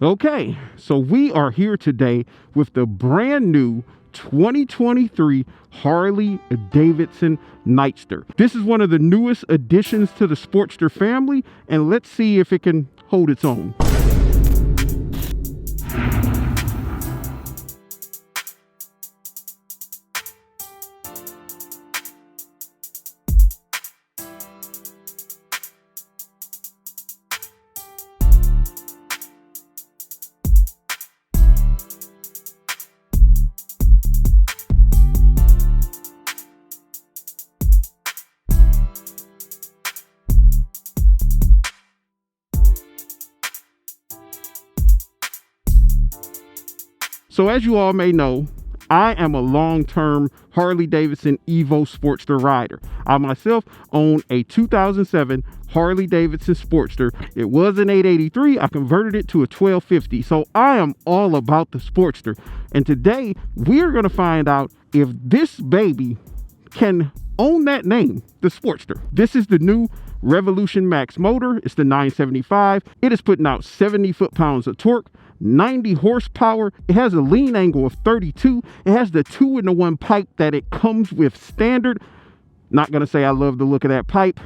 Okay, so we are here today with the brand new 2023 Harley-Davidson Nightster. This is one of the newest additions to the Sportster family, and let's see if it can hold its own. So as you all may know, I am a long-term Harley-Davidson Evo Sportster rider. I myself own a 2007 Harley-Davidson Sportster. It was an 883. I converted it to a 1250. So I am all about the Sportster. And today we're going to find out if this baby can own that name, the Sportster. This is the new Revolution Max motor. It's the 975. It is putting out 70 foot-pounds of torque, 90 horsepower. It has a lean angle of 32. It has the 2-in-1 pipe that it comes with standard. Not gonna say I love the look of that pipe.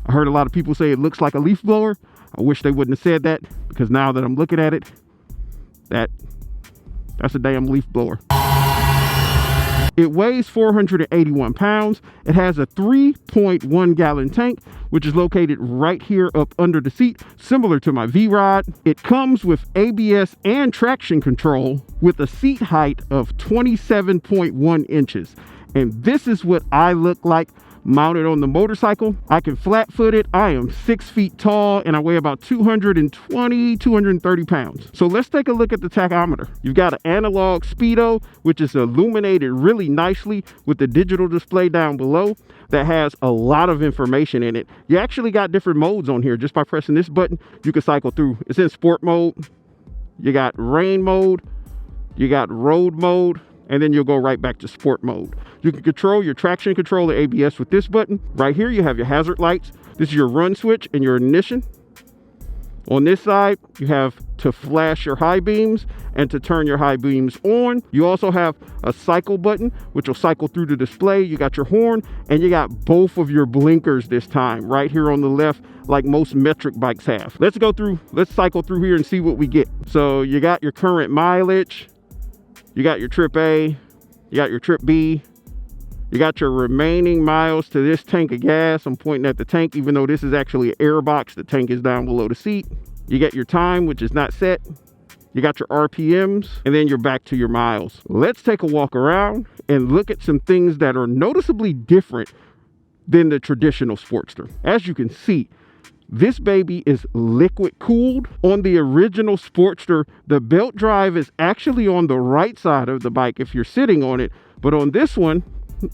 I heard a lot of people say it looks like a leaf blower. I wish they wouldn't have said that, because now that I'm looking at it, that's a damn leaf blower. It weighs 481 pounds. It has a 3.1 gallon tank, which is located right here up under the seat, similar to my V Rod. It comes with ABS and traction control with a seat height of 27.1 inches. And this is what I look like mounted on the motorcycle. I can flat foot it. I am 6 feet tall and I weigh about 230 pounds. So let's take a look at the tachometer. You've got an analog speedo, which is illuminated really nicely with the digital display down below that has a lot of information in it. You actually got different modes on here. Just by pressing this button, you can cycle through. It's in sport mode. You got rain mode. You got road mode. And then you'll go right back to sport mode. You can control your traction control, the ABS, with this button. Right here, you have your hazard lights. This is your run switch and your ignition. On this side, you have to flash your high beams and to turn your high beams on. You also have a cycle button, which will cycle through the display. You got your horn, and you got both of your blinkers this time, right here on the left, like most metric bikes have. Let's cycle through here and see what we get. So you got your current mileage. You got your trip A, you got your trip B, you got your remaining miles to this tank of gas. I'm pointing at the tank, even though this is actually an air box. The tank is down below the seat. You get your time, which is not set. You got your RPMs, and then you're back to your miles. Let's take a walk around and look at some things that are noticeably different than the traditional Sportster. As you can see, this baby is liquid cooled. On the original Sportster, the belt drive is actually on the right side of the bike if you're sitting on it. But on this one,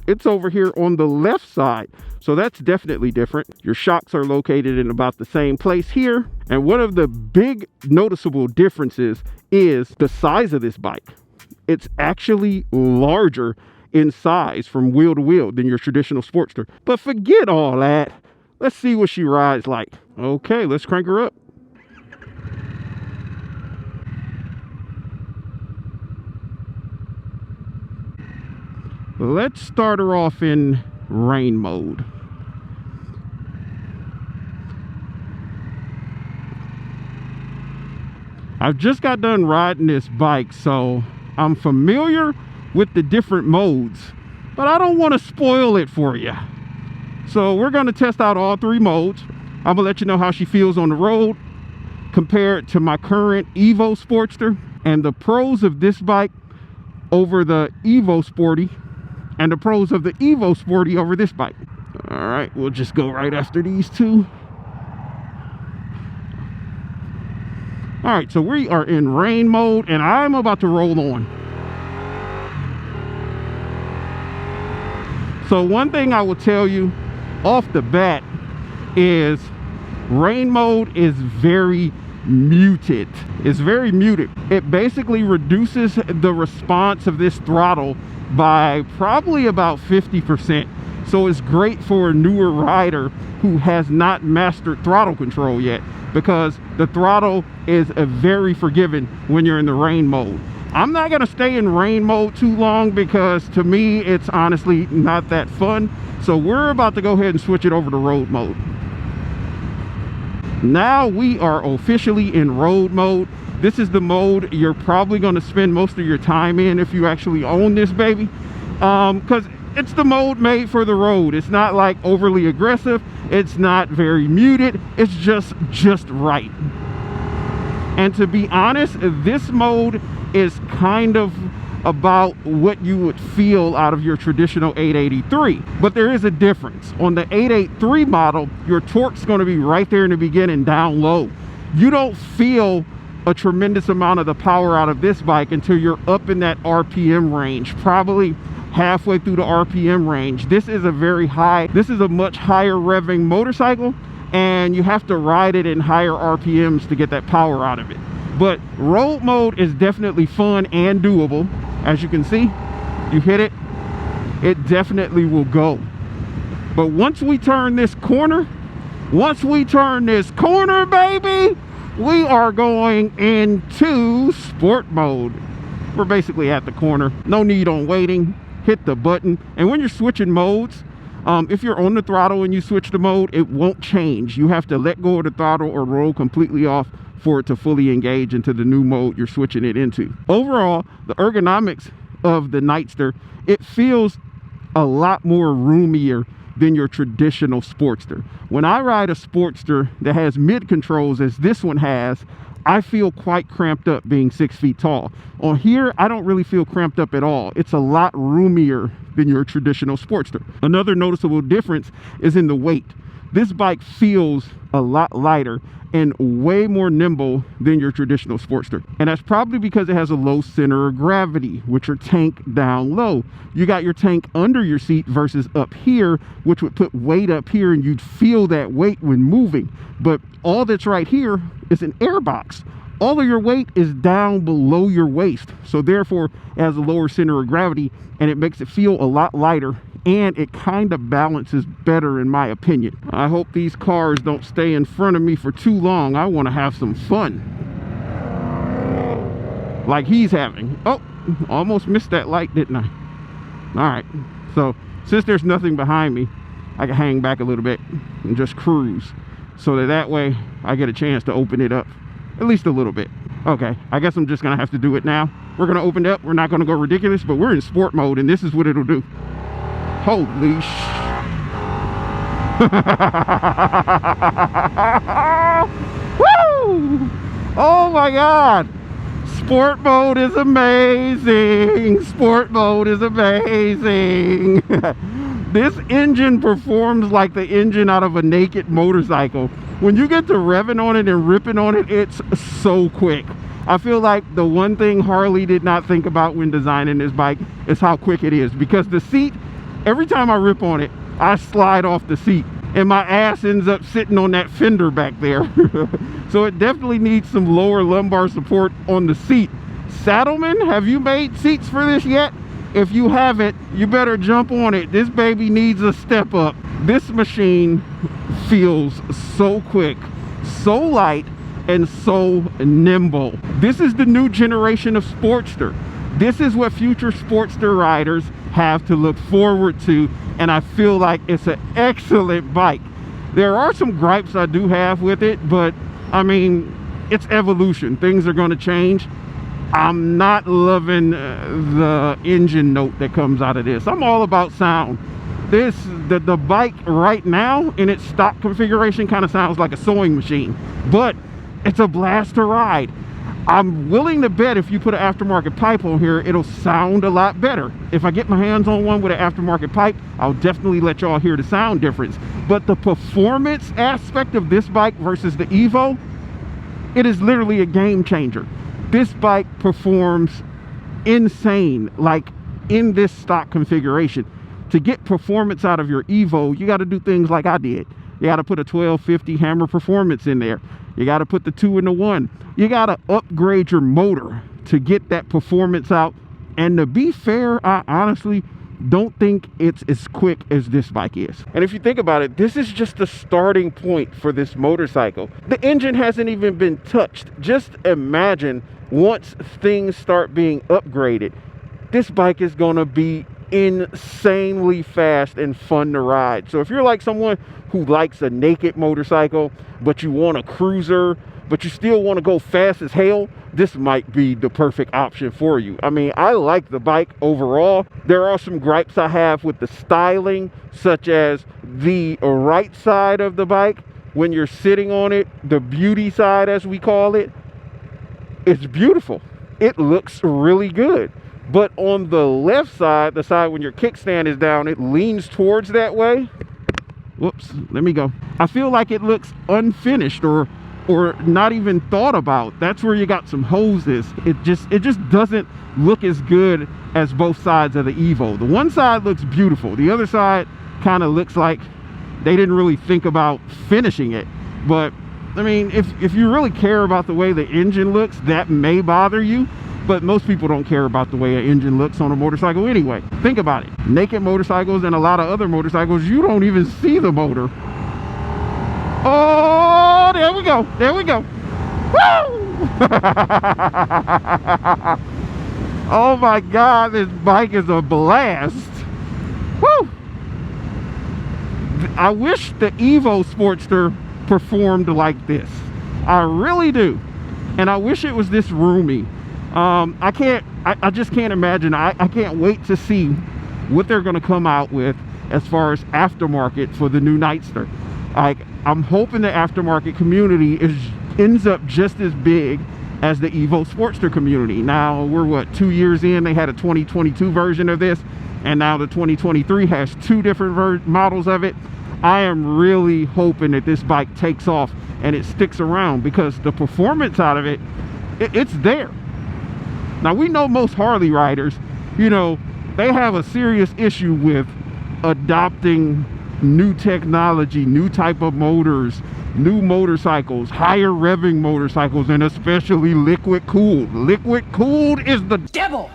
it's over here on the left side. So that's definitely different. Your shocks are located in about the same place here. And one of the big noticeable differences is the size of this bike. It's actually larger in size from wheel to wheel than your traditional Sportster. But forget all that. Let's see what she rides like. Okay, let's crank her up. Let's start her off in rain mode. I've just got done riding this bike, so I'm familiar with the different modes, but I don't want to spoil it for you. So we're going to test out all three modes. I'm gonna let you know how she feels on the road compared to my current Evo Sportster, and the pros of this bike over the Evo Sporty, and the pros of the Evo Sporty over this bike. All right, we'll just go right after these two. All right, so we are in rain mode and I'm about to roll on. So one thing I will tell you off the bat is rain mode is very muted. It's very muted. It basically reduces the response of this throttle by probably about 50%. So it's great for a newer rider who has not mastered throttle control yet, because the throttle is very forgiving when you're in the rain mode. I'm not gonna stay in rain mode too long because to me it's honestly not that fun. So we're about to go ahead and switch it over to road mode. Now we are officially in road mode. This is the mode you're probably going to spend most of your time in if you actually own this baby, because it's the mode made for the road. It's not like overly aggressive, it's not very muted, it's just right. And to be honest, this mode is kind of about what you would feel out of your traditional 883, but there is a difference. On the 883 model, your torque's going to be right there in the beginning, down low. You don't feel a tremendous amount of the power out of this bike until you're up in that RPM range, probably halfway through the RPM range. This is a much higher revving motorcycle, and you have to ride it in higher RPMs to get that power out of it. But road mode is definitely fun and doable. As you can see, you hit it, it definitely will go. But once we turn this corner, baby, we are going into sport mode. We're basically at the corner. No need on waiting. Hit the button. And when you're switching modes, if you're on the throttle and you switch the mode, it won't change. You have to let go of the throttle or roll completely off for it to fully engage into the new mode you're switching it into. Overall, the ergonomics of the Nightster, it feels a lot more roomier than your traditional Sportster. When I ride a Sportster that has mid controls as this one has, I feel quite cramped up being 6 feet tall. On here, I don't really feel cramped up at all. It's a lot roomier than your traditional Sportster. Another noticeable difference is in the weight. This bike feels a lot lighter and way more nimble than your traditional Sportster. And that's probably because it has a low center of gravity with your tank down low. You got your tank under your seat versus up here, which would put weight up here and you'd feel that weight when moving. But all that's right here is an air box. All of your weight is down below your waist. So therefore, it has a lower center of gravity and it makes it feel a lot lighter, and it kind of balances better in my opinion. I hope these cars don't stay in front of me for too long. I want to have some fun like he's having. Oh, almost missed that light, didn't I? All right, so since there's nothing behind me, I can hang back a little bit and just cruise, so that way I get a chance to open it up at least a little bit. Okay, I guess I'm just gonna have to do it now. We're gonna open it up. We're not gonna go ridiculous, but we're in sport mode and this is what it'll do. Holy sh... Woo! Oh my God! Sport mode is amazing! Sport mode is amazing! This engine performs like the engine out of a naked motorcycle. When you get to revving on it and ripping on it, it's so quick. I feel like the one thing Harley did not think about when designing this bike is how quick it is, because the seat, every time I rip on it, I slide off the seat and my ass ends up sitting on that fender back there. So it definitely needs some lower lumbar support on the seat. Saddlemen, have you made seats for this yet? If you haven't, you better jump on it. This baby needs a step up. This machine feels so quick, so light, and so nimble. This is the new generation of Sportster. This is what future Sportster riders have to look forward to, and I feel like it's an excellent bike. There are some gripes I do have with it, but I mean, it's evolution. Things are going to change. I'm not loving the engine note that comes out of this. I'm all about sound. The bike right now in its stock configuration kind of sounds like a sewing machine, but it's a blast to ride. I'm willing to bet if you put an aftermarket pipe on here, it'll sound a lot better. If I get my hands on one with an aftermarket pipe, I'll definitely let y'all hear the sound difference. But the performance aspect of this bike versus the Evo, it is literally a game changer. This bike performs insane, like in this stock configuration. To get performance out of your Evo, you got to do things like I did. You got to put a 1250 Hammer Performance in there. You got to put the 2-in-1. You got to upgrade your motor to get that performance out. And to be fair, I honestly don't think it's as quick as this bike is. And if you think about it, this is just the starting point for this motorcycle. The engine hasn't even been touched. Just imagine once things start being upgraded, this bike is gonna be insanely fast and fun to ride. So if you're like someone who likes a naked motorcycle, but you want a cruiser, but you still want to go fast as hell, this might be the perfect option for you. I mean, I like the bike overall. There are some gripes I have with the styling, such as the right side of the bike, when you're sitting on it, the beauty side as we call it, it's beautiful. It looks really good. But on the left side, the side when your kickstand is down, it leans towards that way. Whoops, let me go. I feel like it looks unfinished or not even thought about. That's where you got some hoses. It just doesn't look as good as both sides of the Evo. The one side looks beautiful. The other side kind of looks like they didn't really think about finishing it. But I mean, if you really care about the way the engine looks, that may bother you. But most people don't care about the way an engine looks on a motorcycle anyway. Think about it. Naked motorcycles and a lot of other motorcycles, you don't even see the motor. Oh, there we go. There we go. Woo! Oh my God, this bike is a blast. Woo! I wish the Evo Sportster performed like this. I really do. And I wish it was this roomy. I just can't imagine. I can't wait to see what they're going to come out with as far as aftermarket for the new Nightster. Like, I'm hoping the aftermarket community ends up just as big as the Evo Sportster community. Now we're what, 2 years in? They had a 2022 version of this, and now the 2023 has two different models of it. I am really hoping that this bike takes off and it sticks around, because the performance out of it, it's there. Now, we know most Harley riders, you know, they have a serious issue with adopting new technology, new type of motors, new motorcycles, higher revving motorcycles, and especially liquid cooled. Liquid cooled is the devil.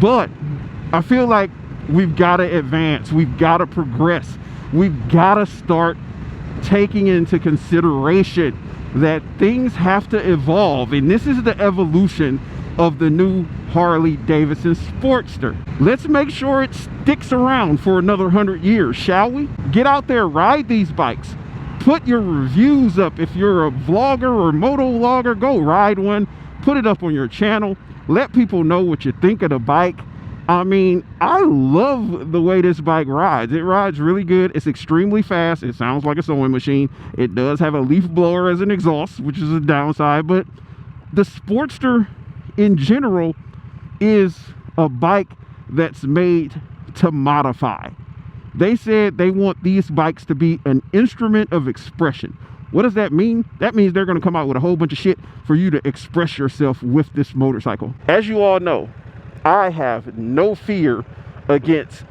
But I feel like we've got to advance. We've got to progress. We've got to start taking into consideration that things have to evolve, and this is the evolution of the new Harley-Davidson Sportster. Let's make sure it sticks around for another 100 years, shall we? Get out there, ride these bikes, put your reviews up. If you're a vlogger or moto vlogger, go ride one, put it up on your channel, let people know what you think of the bike. I mean, I love the way this bike rides. It rides really good. It's extremely fast. It sounds like a sewing machine. It does have a leaf blower as an exhaust, which is a downside, but the Sportster in general is a bike that's made to modify. They said they want these bikes to be an instrument of expression. What does that mean? That means they're going to come out with a whole bunch of shit for you to express yourself with this motorcycle. As you all know, I have no fear against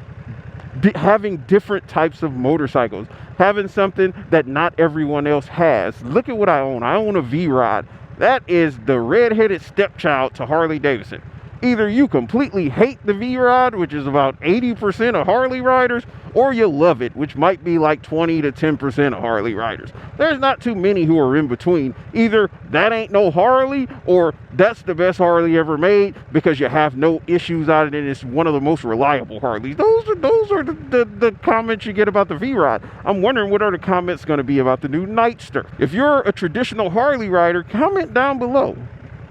having different types of motorcycles, having something that not everyone else has. Look at what I own. I own a V Rod. That is the red-headed stepchild to Harley-Davidson. Either you completely hate the V Rod, which is about 80% of Harley riders, or you love it, which might be like 20 to 10% of Harley riders. There's not too many who are in between. Either that ain't no Harley, or that's the best Harley ever made because you have no issues out of it and it's one of the most reliable Harleys. Those are the comments you get about the V Rod. I'm wondering what are the comments going to be about the new Nightster. If you're a traditional Harley rider, comment down below.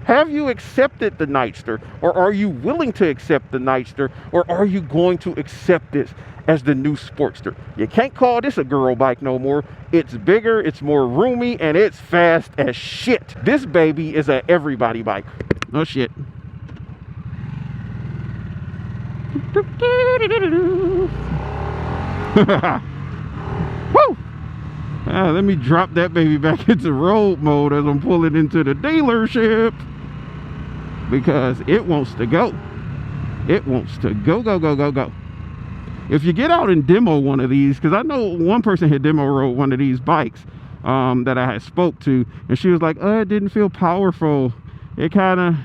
Have you accepted the Nightster, or are you willing to accept the Nightster, or are you going to accept this as the new Sportster? You can't call this a girl bike no more. It's bigger, it's more roomy, and it's fast as shit. This baby is a everybody bike. Oh shit. Woo! Let me drop that baby back into road mode as I'm pulling into the dealership, because it wants to go. It wants to go, go, go, go, go. If you get out and demo one of these, because I know one person had demo rode one of these bikes that I had spoke to, and she was like, it didn't feel powerful. It kind of,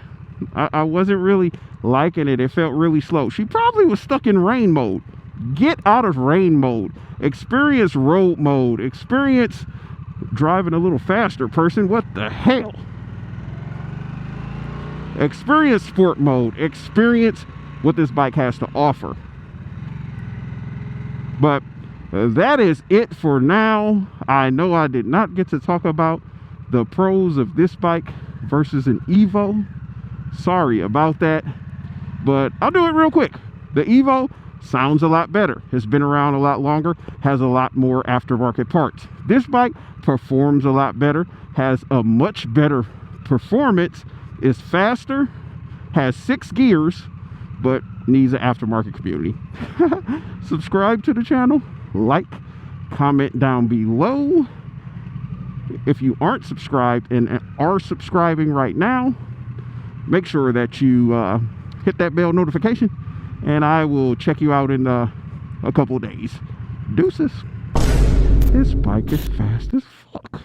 I wasn't really liking it. It felt really slow. She probably was stuck in rain mode. Get out of rain mode. Experience road mode. Experience driving a little faster, person. What the hell? Experience sport mode. Experience what this bike has to offer. But that is it for now. I know I did not get to talk about the pros of this bike versus an Evo. Sorry about that, but I'll do it real quick. The Evo sounds a lot better, has been around a lot longer, has a lot more aftermarket parts. This bike performs a lot better, has a much better performance, is faster, has 6 gears, but needs an aftermarket community. Subscribe to the channel, like, comment down below. If you aren't subscribed and are subscribing right now, make sure that you hit that bell notification, and I will check you out in a couple days. Deuces. This bike is fast as fuck.